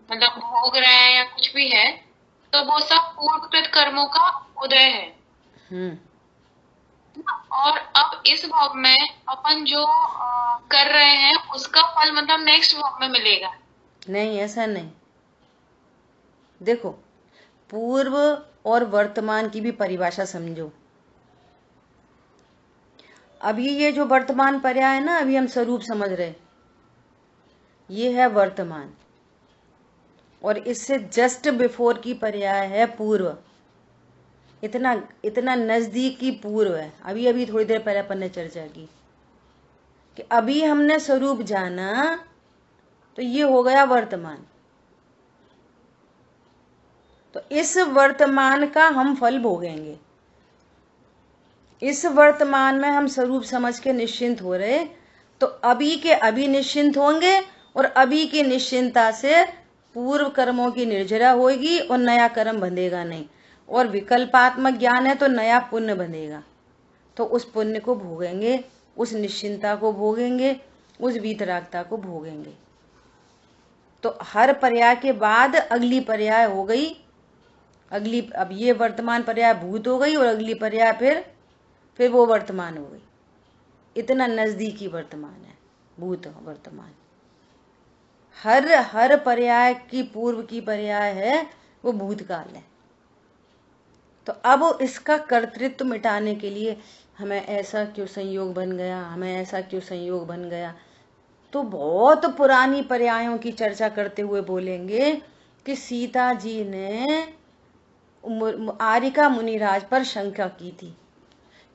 मतलब भोग रहे हैं या कुछ भी है, तो वो सब पूर्वकृत कर्मों का उदय है। और अब इस भोग में अपन जो कर रहे हैं उसका फल मतलब नेक्स्ट भोग में मिलेगा। नहीं, ऐसा नहीं। देखो, पूर्व और वर्तमान की भी परिभाषा समझो। अभी ये जो वर्तमान पर्याय है ना, अभी हम स्वरूप समझ रहे, ये है वर्तमान, और इससे जस्ट बिफोर की पर्याय है पूर्व। इतना इतना नजदीकी पूर्व है। अभी अभी थोड़ी देर पहले अपन ने चर्चा की कि अभी हमने स्वरूप जाना, तो ये हो गया वर्तमान। तो इस वर्तमान का हम फल भोगेंगे। इस वर्तमान में हम स्वरूप समझ के निश्चिंत हो रहे, तो अभी के अभी निश्चिंत होंगे, और अभी की निश्चिंता से पूर्व कर्मों की निर्जरा होगी और नया कर्म बंधेगा नहीं। और विकल्पात्मक ज्ञान है तो नया पुण्य बंधेगा, तो उस पुण्य को भोगेंगे, उस निश्चिंता को भोगेंगे, उस वीतरागता को भोगेंगे। तो हर पर्याय के बाद अगली पर्याय हो गई, अगली, अब ये वर्तमान पर्याय भूत हो गई, और अगली पर्याय फिर वो वर्तमान हो गई। इतना नजदीकी वर्तमान है भूत वर्तमान। हर पर्याय की पूर्व की पर्याय है वो भूतकाल है। तो अब इसका कर्तृत्व मिटाने के लिए हमें ऐसा क्यों संयोग बन गया, हमें ऐसा क्यों संयोग बन गया, तो बहुत पुरानी पर्यायों की चर्चा करते हुए बोलेंगे कि सीता जी ने आरिका मुनिराज पर शंका की थी,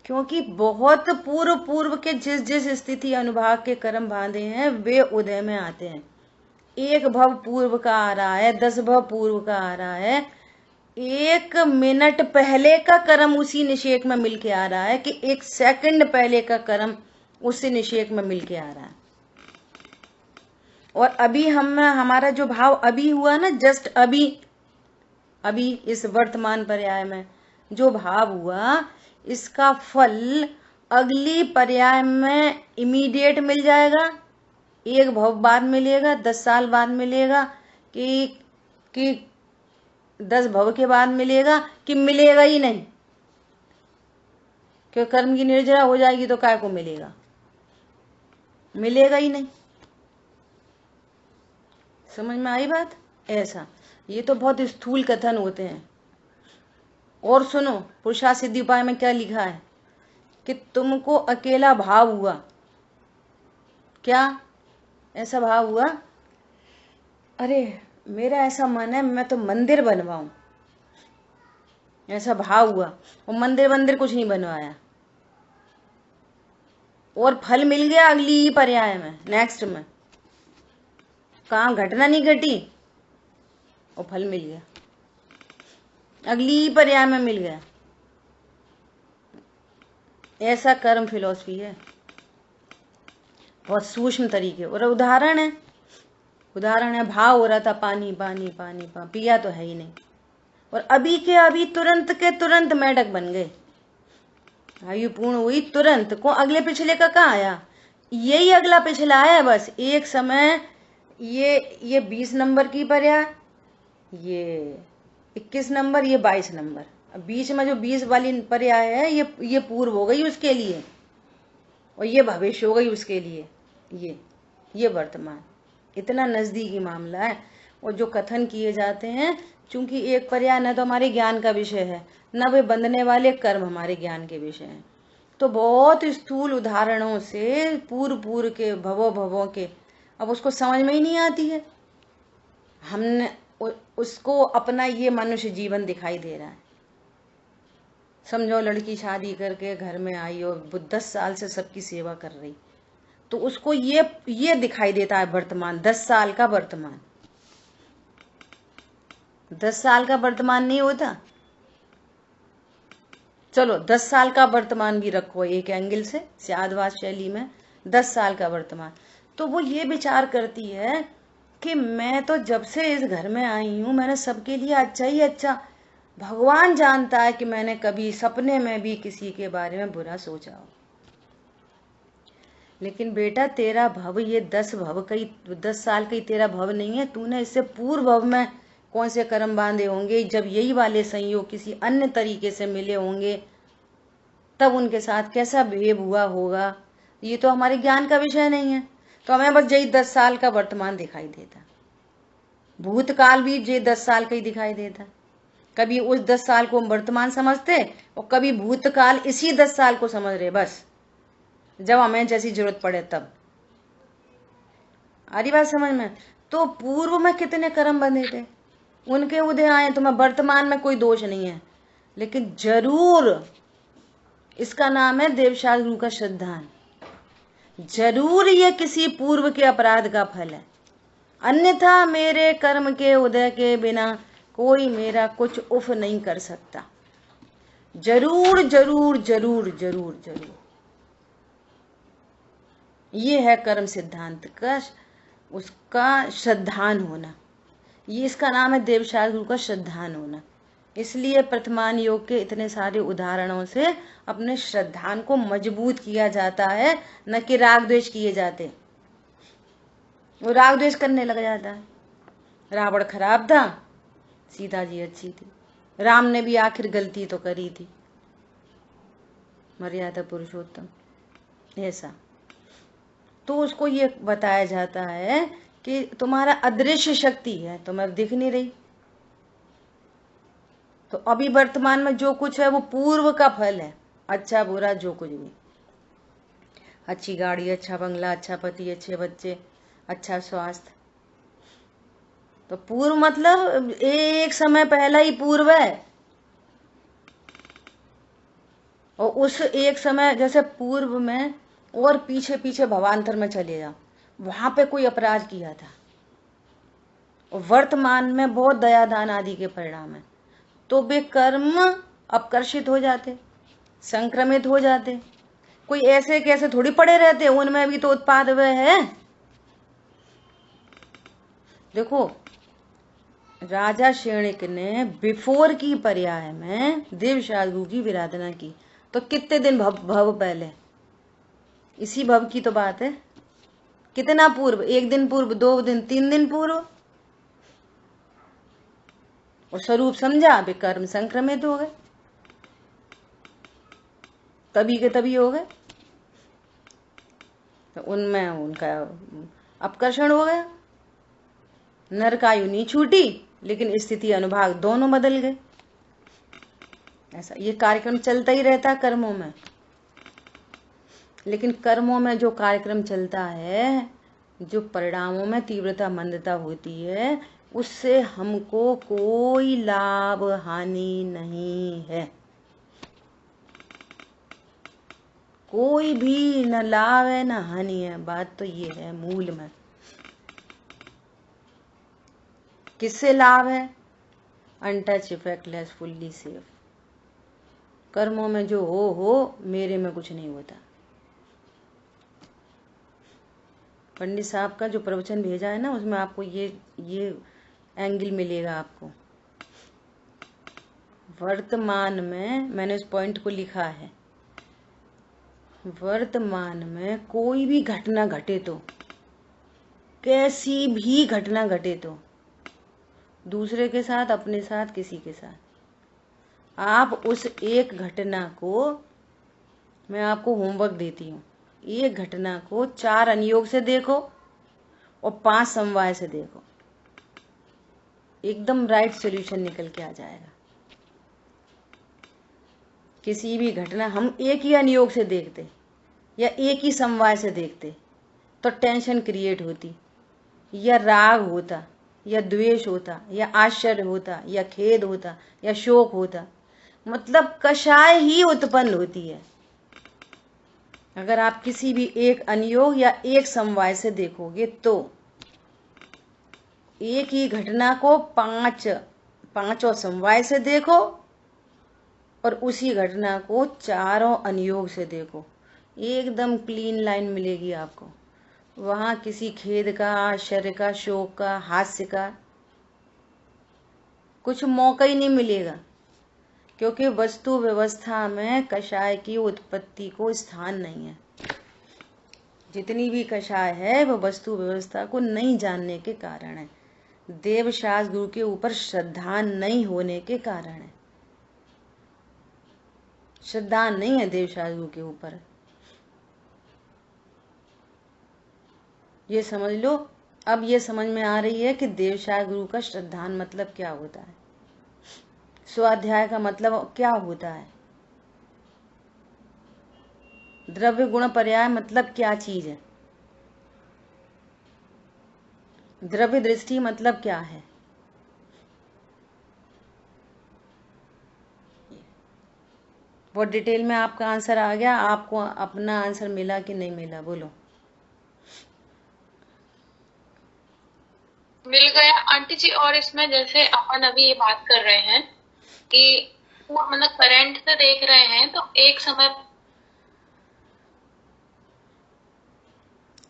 क्योंकि बहुत पूर्व के जिस जिस स्थिति अनुभाग के कर्म बांधे हैं वे उदय में आते हैं। 1 भव पूर्व का आ रहा है, 10 भव पूर्व का आ रहा है, 1 मिनट पहले का कर्म उसी निषेक में मिलके आ रहा है, कि 1 सेकंड पहले का कर्म उसी निषेक में मिलके आ रहा है। और अभी हमारा जो भाव अभी हुआ ना, जस्ट अभी इस वर्तमान पर्याय में जो भाव हुआ, इसका फल अगली पर्याय में इमीडिएट मिल जाएगा, 1 भव बाद मिलेगा, 10 साल बाद मिलेगा, कि 10 भव के बाद मिलेगा, कि मिलेगा ही नहीं, क्योंकि कर्म की निर्जरा हो जाएगी तो काय को मिलेगा, मिलेगा ही नहीं। समझ में आई बात? ऐसा, ये तो बहुत स्थूल कथन होते हैं। और सुनो, पुरुषार्थ सिद्धि उपाय में क्या लिखा है कि तुमको अकेला भाव हुआ, क्या ऐसा भाव हुआ, अरे मेरा ऐसा मन है मैं तो मंदिर बनवाऊं, ऐसा भाव हुआ, और मंदिर कुछ नहीं बनवाया, और फल मिल गया अगली पर्याय में, नेक्स्ट में, कहाँ घटना नहीं घटी और फल मिल गया, अगली पर्याय में मिल गया। ऐसा कर्म फिलॉसफी है, बहुत सूक्ष्म तरीके। और उदाहरण है, भाव हो रहा था पानी पानी पानी पानी, पिया तो है ही नहीं, और अभी के अभी तुरंत के तुरंत मेढक बन गए, आयु पूर्ण हुई तुरंत को, अगले पिछले का कहाँ आया, यही अगला पिछला है। बस एक समय ये 20 नंबर की पर्याय, ये 21 नंबर, ये 22 नंबर, बीच में जो 20 वाली पर्याय है ये पूर्व हो गई उसके लिए, और ये भविष्य हो गई उसके लिए, ये वर्तमान। इतना नजदीकी मामला है। और जो कथन किए जाते हैं, चूंकि एक पर्याय न तो हमारे ज्ञान का विषय है, न वे बंधने वाले कर्म हमारे ज्ञान के विषय हैं, तो बहुत स्थूल उदाहरणों से पूर्व के भवों के अब उसको समझ में ही नहीं आती है। हमने उसको अपना ये मनुष्य जीवन दिखाई दे रहा है। समझो लड़की शादी करके घर में आई और 10 साल से सबकी सेवा कर रही, तो उसको ये दिखाई देता है वर्तमान, 10 साल का वर्तमान। 10 साल का वर्तमान नहीं होता, चलो 10 साल का वर्तमान भी रखो एक एंगल से, स्यादवाद शैली में 10 साल का वर्तमान। तो वो ये विचार करती है कि मैं तो जब से इस घर में आई हूं मैंने सबके लिए अच्छा ही अच्छा, भगवान जानता है कि मैंने कभी सपने में भी किसी के बारे में बुरा सोचा हो, लेकिन बेटा तेरा भव ये 10 साल का ही तेरा भव नहीं है। तूने इससे पूर्व भव में कौन से कर्म बांधे होंगे, जब यही वाले संयोग किसी अन्य तरीके से मिले होंगे, तब उनके साथ कैसा बिहेव हुआ होगा। ये तो हमारे ज्ञान का विषय नहीं है। तो हमें बस यही 10 साल का वर्तमान दिखाई देता, भूतकाल भी ये 10 साल का ही दिखाई देता। कभी उस 10 साल को हम वर्तमान समझते और कभी भूतकाल इसी 10 साल को समझ रहे, बस जब हमें जैसी जरूरत पड़े तब। आ रही बात समझ में? तो पूर्व में कितने कर्म बंधे थे, उनके उदय आए, तो मैं वर्तमान में कोई दोष नहीं है, लेकिन जरूर इसका नाम है देवशास्त्र गुरु का श्रद्धान। जरूर ये किसी पूर्व के अपराध का फल है, अन्यथा मेरे कर्म के उदय के बिना कोई मेरा कुछ उफ नहीं कर सकता। जरूर जरूर जरूर जरूर जरूर, ये है कर्म सिद्धांत का उसका श्रद्धान होना। ये इसका नाम है देवशास्त्र गुरु का श्रद्धान होना। इसलिए प्रथमान योग के इतने सारे उदाहरणों से अपने श्रद्धान को मजबूत किया जाता है, न कि राग द्वेष किए जाते। वो राग द्वेष करने लग जाता है। रावण खराब था, सीता जी अच्छी थी, राम ने भी आखिर गलती तो करी थी, मर्यादा पुरुषोत्तम ऐसा। तो उसको ये बताया जाता है कि तुम्हारा अदृश्य शक्ति है, तुम्हें दिख नहीं रही। तो अभी वर्तमान में जो कुछ है वो पूर्व का फल है, अच्छा बुरा जो कुछ भी, अच्छी गाड़ी, अच्छा बंगला, अच्छा पति, अच्छे बच्चे, अच्छा स्वास्थ्य। तो पूर्व मतलब एक समय पहला ही पूर्व है। और उस एक समय जैसे पूर्व में और पीछे पीछे भवांतर में चले जाओ, वहां पे कोई अपराध किया था, और वर्तमान में बहुत दया दान आदि के परिणाम है, तो वे कर्म अपकर्षित हो जाते, संक्रमित हो जाते। कोई ऐसे कैसे थोड़ी पड़े रहते, उनमें भी तो उत्पाद वे है। देखो राजा श्रेणिक ने बिफोर की पर्याय में देवशास्त्र गुरु की विराधना की, तो कितने दिन भव पहले, इसी भव की तो बात है। कितना पूर्व, 1 दिन पूर्व, 2 दिन, 3 दिन पूर्व। और स्वरूप समझा, वे कर्म संक्रमित हो गए, तभी के तभी हो गए, तो उनमें उनका अपकर्षण हो गया। नरकायु नहीं छूटी, लेकिन स्थिति अनुभाग दोनों बदल गए। ऐसा ये कार्यक्रम चलता ही रहता है कर्मों में। लेकिन कर्मों में जो कार्यक्रम चलता है, जो परिणामों में तीव्रता मंदता होती है, उससे हमको कोई लाभ हानि नहीं है, कोई भी न लाभ है न हानि है। बात तो ये है मूल में। किससे लाभ है? Untouch, effectless, fully safe. कर्मों में जो हो, मेरे में कुछ नहीं होता। पंडित साहब का जो प्रवचन भेजा है ना, उसमें आपको ये एंगल मिलेगा आपको। वर्तमान में मैंने उस पॉइंट को लिखा है, वर्तमान में कोई भी घटना घटे तो, कैसी भी घटना घटे तो, दूसरे के साथ, अपने साथ, किसी के साथ, आप उस एक घटना को, मैं आपको होमवर्क देती हूँ, एक घटना को 4 अनुयोग से देखो और 5 समवाय से देखो, एकदम राइट सॉल्यूशन निकल के आ जाएगा। किसी भी घटना हम एक ही अनुयोग से देखते या एक ही समवाय से देखते तो टेंशन क्रिएट होती, या राग होता, या द्वेष होता, या आश्चर्य होता, या खेद होता, या शोक होता, मतलब कषाय ही उत्पन्न होती है। अगर आप किसी भी एक अनुयोग या एक समवाय से देखोगे तो एक ही घटना को 5 समवाय से देखो और उसी घटना को 4 अनुयोग से देखो, एकदम क्लीन लाइन मिलेगी आपको। वहां किसी खेद का, आश्चर्य का, शोक का, हास्य का कुछ मौका ही नहीं मिलेगा, क्योंकि वस्तु व्यवस्था में कषाय की उत्पत्ति को स्थान नहीं है। जितनी भी कषाय है वो वस्तु व्यवस्था को नहीं जानने के कारण है, देवशास्त्र गुरु के ऊपर श्रद्धा नहीं होने के कारण है। श्रद्धा नहीं है देवशास्त्र गुरु के ऊपर, ये समझ लो। अब ये समझ में आ रही है कि देवशास्त्र गुरु का श्रद्धान मतलब क्या होता है, स्वाध्याय का मतलब क्या होता है, द्रव्य गुण पर्याय मतलब क्या चीज है, द्रव्य दृष्टि मतलब क्या है। बहुत डिटेल में आपका आंसर आ गया, आपको अपना आंसर मिला कि नहीं मिला, बोलो। मिल गया आंटी जी। और इसमें जैसे अपन अभी ये बात कर रहे हैं कि मतलब करंट से देख रहे हैं, तो एक समय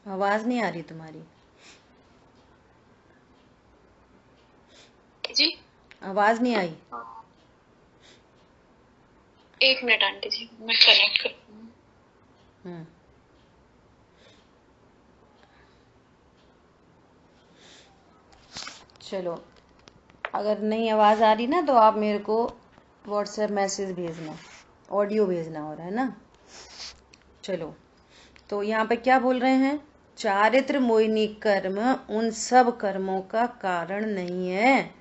आवाज नहीं आ रही तुम्हारी, जी आवाज नहीं आई। एक मिनट आंटी जी, मैं कनेक्ट करती हूँ। चलो, अगर नहीं आवाज आ रही ना तो आप मेरे को व्हाट्सएप मैसेज भेजना, ऑडियो भेजना हो रहा है ना। चलो, तो यहाँ पे क्या बोल रहे हैं, चारित्र मोहिनी कर्म उन सब कर्मों का कारण नहीं है,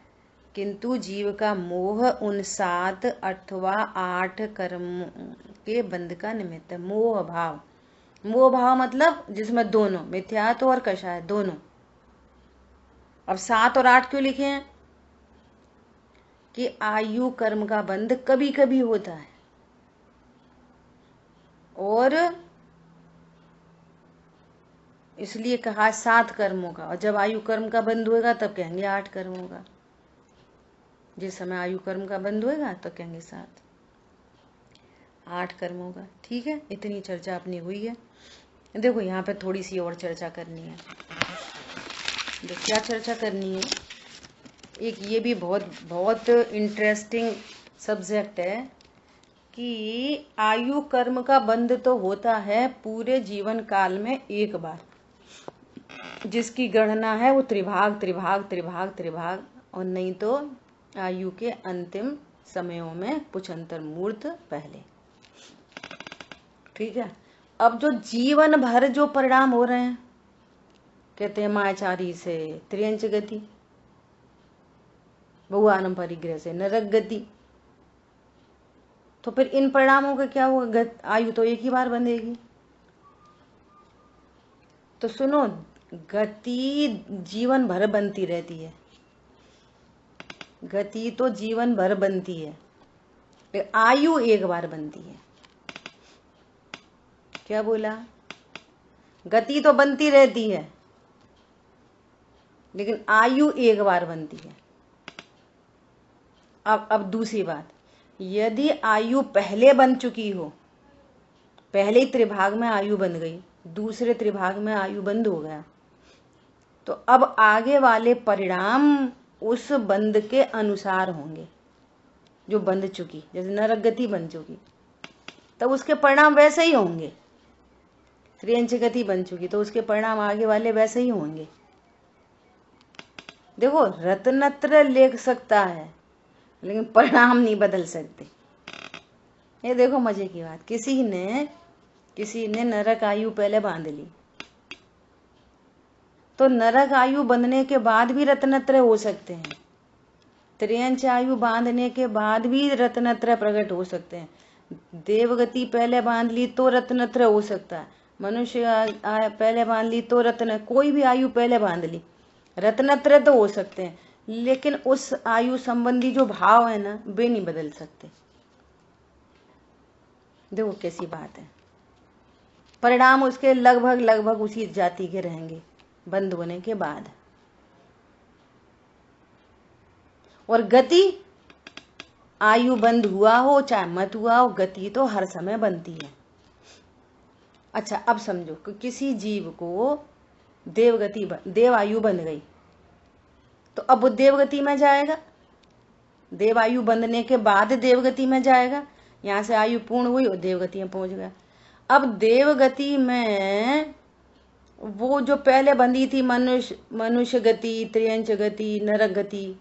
किंतु जीव का मोह उन 7 अथवा 8 कर्म के बंध का निमित्त है। मोह भाव, मोह भाव मतलब जिसमें दोनों मिथ्यात्व और कषाय दोनों। अब 7 और 8 क्यों लिखे हैं कि आयु कर्म का बंध कभी कभी होता है, और इसलिए कहा 7 कर्मों का, और जब आयु कर्म का बंध होगा तब कहेंगे 8 कर्मों का। जिस समय आयु कर्म का बंध होगा तो कहेंगे 7 8 कर्मों का। ठीक है, इतनी चर्चा अपनी हुई है। देखो यहाँ पे थोड़ी सी और चर्चा करनी है। देखो क्या चर्चा करनी है, एक ये भी बहुत बहुत इंटरेस्टिंग सब्जेक्ट है कि आयु कर्म का बंध तो होता है पूरे जीवन काल में एक बार, जिसकी गणना है वो त्रिभाग त्रिभाग त्रिभाग त्रिभाग, और नहीं तो आयु के अंतिम समयों में पुछंतर मूर्त पहले। ठीक है, अब जो जीवन भर जो परिणाम हो रहे हैं, कहते हैं मायाचारी से त्रियंच गति, बहुआनम परिग्रह से नरक गति, तो फिर इन परिणामों का क्या होगा, आयु तो एक ही बार बंधेगी। तो सुनो, गति जीवन भर बनती रहती है, गति तो जीवन भर बनती है, आयु एक बार बनती है। क्या बोला, गति तो बनती रहती है लेकिन आयु एक बार बनती है। अब दूसरी बात, यदि आयु पहले बन चुकी हो, पहले ही त्रिभाग में आयु बन गई, दूसरे त्रिभाग में आयु बंद हो गया, तो अब आगे वाले परिणाम उस बंद के अनुसार होंगे। जो बंध चुकी, जैसे नरक गति बन चुकी, तब उसके परिणाम वैसे ही होंगे। त्रियंच गति बन चुकी तो उसके परिणाम आगे वाले वैसे ही होंगे। देखो, रत्नत्र लिख सकता है लेकिन परिणाम नहीं बदल सकते। ये देखो मजे की बात, किसी ने नरक आयु पहले बांध ली, तो नरक आयु बंधने के बाद भी रत्नत्रय हो सकते हैं, त्रियंच आयु बांधने के बाद भी रत्नत्रय प्रकट हो सकते हैं। देवगति पहले बांध ली तो रत्नत्रय हो सकता है, मनुष्य पहले बांध ली तो रत्न, कोई भी आयु पहले बांध ली रत्नत्रय तो हो सकते हैं, लेकिन उस आयु संबंधी जो भाव है ना, वे नहीं बदल सकते। देखो कैसी बात है, परिणाम उसके लगभग उसी जाति के रहेंगे बंद होने के बाद। और गति, आयु बंद हुआ हो चाहे मत हुआ हो, गति तो हर समय बनती है। अच्छा, अब समझो कि किसी जीव को देव आयु बंध गई, तो अब वो देवगति में जाएगा, देव आयु बंधने के बाद देवगति में जाएगा। यहां से आयु पूर्ण हुई और देवगति में पहुंच गया। अब देवगति में वो जो पहले बंधी थी मनुष्य गति, त्रियंच गति, नरक गति,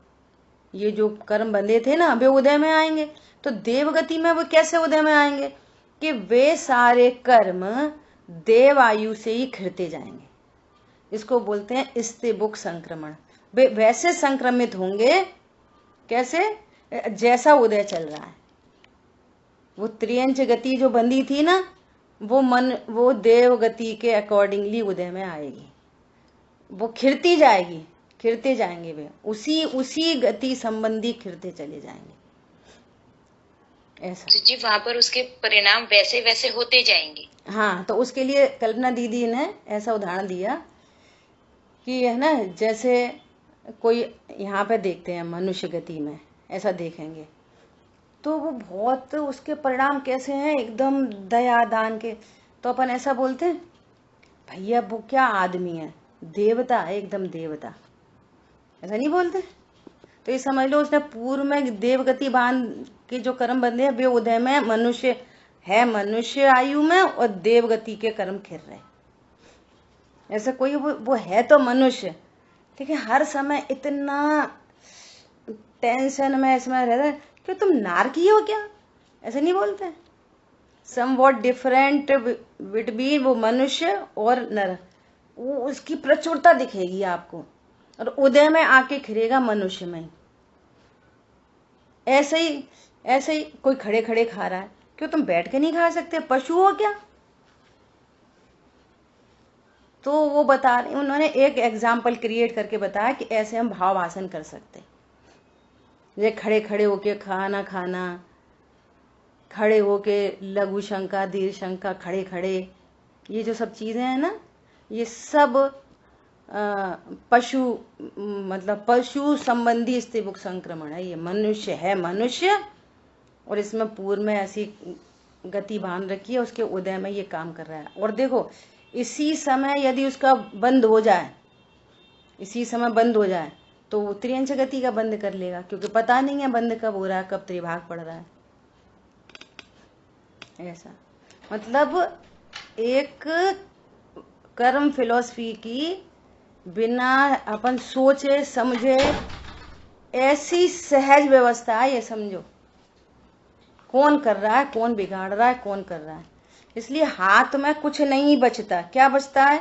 ये जो कर्म बंधे थे ना वे उदय में आएंगे। तो देवगति में वो कैसे उदय में आएंगे कि वे सारे कर्म देव आयु से ही खिरते जाएंगे। इसको बोलते हैं स्त्रीबुक संक्रमण। वे वैसे संक्रमित होंगे कैसे, जैसा उदय चल रहा है। वो त्रियंच गति जो बंधी थी ना वो देव गति के अकॉर्डिंगली उदय में आएगी, वो खिरती जाएगी, खिरते जाएंगे वे, उसी गति संबंधी खिरते चले जाएंगे ऐसा। तो जी वहां पर उसके परिणाम वैसे वैसे होते जाएंगे। हाँ, तो उसके लिए कल्पना दीदी ने ऐसा उदाहरण दिया कि है ना, जैसे कोई यहाँ पे देखते हैं मनुष्य गति में ऐसा देखेंगे तो वो बहुत उसके परिणाम कैसे हैं, एकदम दया दान के। तो अपन ऐसा बोलते हैं भैया वो क्या आदमी है, देवता है, एकदम देवता, ऐसा नहीं बोलते। तो ये समझ लो उसने पूर्व में देवगति बांध के जो कर्म बंधे हैं वे उदय में मनुष्य है, मनुष्य आयु में, और देवगति के कर्म खिर रहे। ऐसा कोई वो है तो मनुष्य, ठीक है, हर समय इतना टेंशन में इसमें रहता है कि तुम नारकी हो क्या, ऐसे नहीं बोलते। सम वॉट डिफरेंट बिटवीन वो मनुष्य और नर, वो उसकी प्रचुरता दिखेगी आपको, और उदय में आके खिरेगा मनुष्य में। ऐसे ही कोई खड़े खड़े खा रहा है, क्यों तुम बैठ के नहीं खा सकते, पशु हो क्या। तो वो बता रहे, उन्होंने एक एग्जाम्पल क्रिएट करके बताया कि ऐसे हम भाव आसन कर सकते, ये खड़े खड़े होके खाना, खड़े होके लघु शंका, दीर्घ शंका, खड़े खड़े, ये जो सब चीजें हैं ना, ये सब पशु मतलब पशु संबंधी स्त्रीबुक संक्रमण है। ये मनुष्य है मनुष्य, और इसमें पूर्व में ऐसी गति बांध रखी है, उसके उदय में ये काम कर रहा है। और देखो इसी समय यदि उसका बंद हो जाए, इसी समय बंद हो जाए तो वो त्रियंच गति का बंद कर लेगा, क्योंकि पता नहीं है बंद कब हो रहा है, कब त्रिभाग पड़ रहा है। ऐसा मतलब एक कर्म फिलॉसफी की बिना अपन सोचे समझे ऐसी सहज व्यवस्था है, ये समझो कौन कर रहा है, कौन बिगाड़ रहा है, कौन कर रहा है। इसलिए हाथ में कुछ नहीं बचता। क्या बचता है,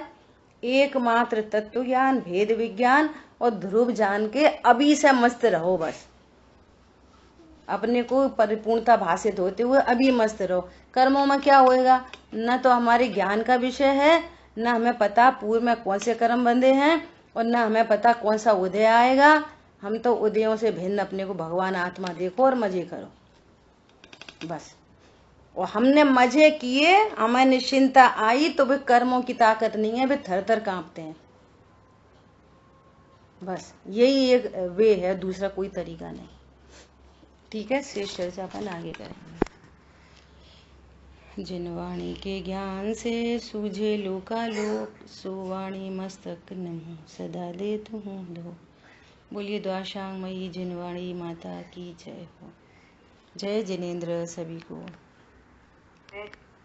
एकमात्र तत्व ज्ञान, भेद विज्ञान और ध्रुव जान के अभी से मस्त रहो, बस अपने को परिपूर्णता भाषित होते हुए अभी मस्त रहो। कर्मों में क्या होएगा, न तो हमारे ज्ञान का विषय है, न हमें पता पूर्व में कौन से कर्म बंधे हैं, और न हमें पता कौन सा उदय आएगा। हम तो उदयों से भिन्न अपने को भगवान आत्मा देखो और मजे करो बस। और हमने मजे किए, हमें निश्चिंता आई, तो वे कर्मों की ताकत नहीं है, वे थर थर कांपते हैं। बस यही एक वे है, दूसरा कोई तरीका नहीं। ठीक है, शेष चर्चा अपन आगे करेंगे। जिन वाणी के ज्ञान से सूझे लोकालोक, सो वाणी मस्तक नमो सदा देत हूँ लो। बोलिए द्वाशांग मई जिनवाणी माता की जय हो। जय जिनेन्द्र सभी को।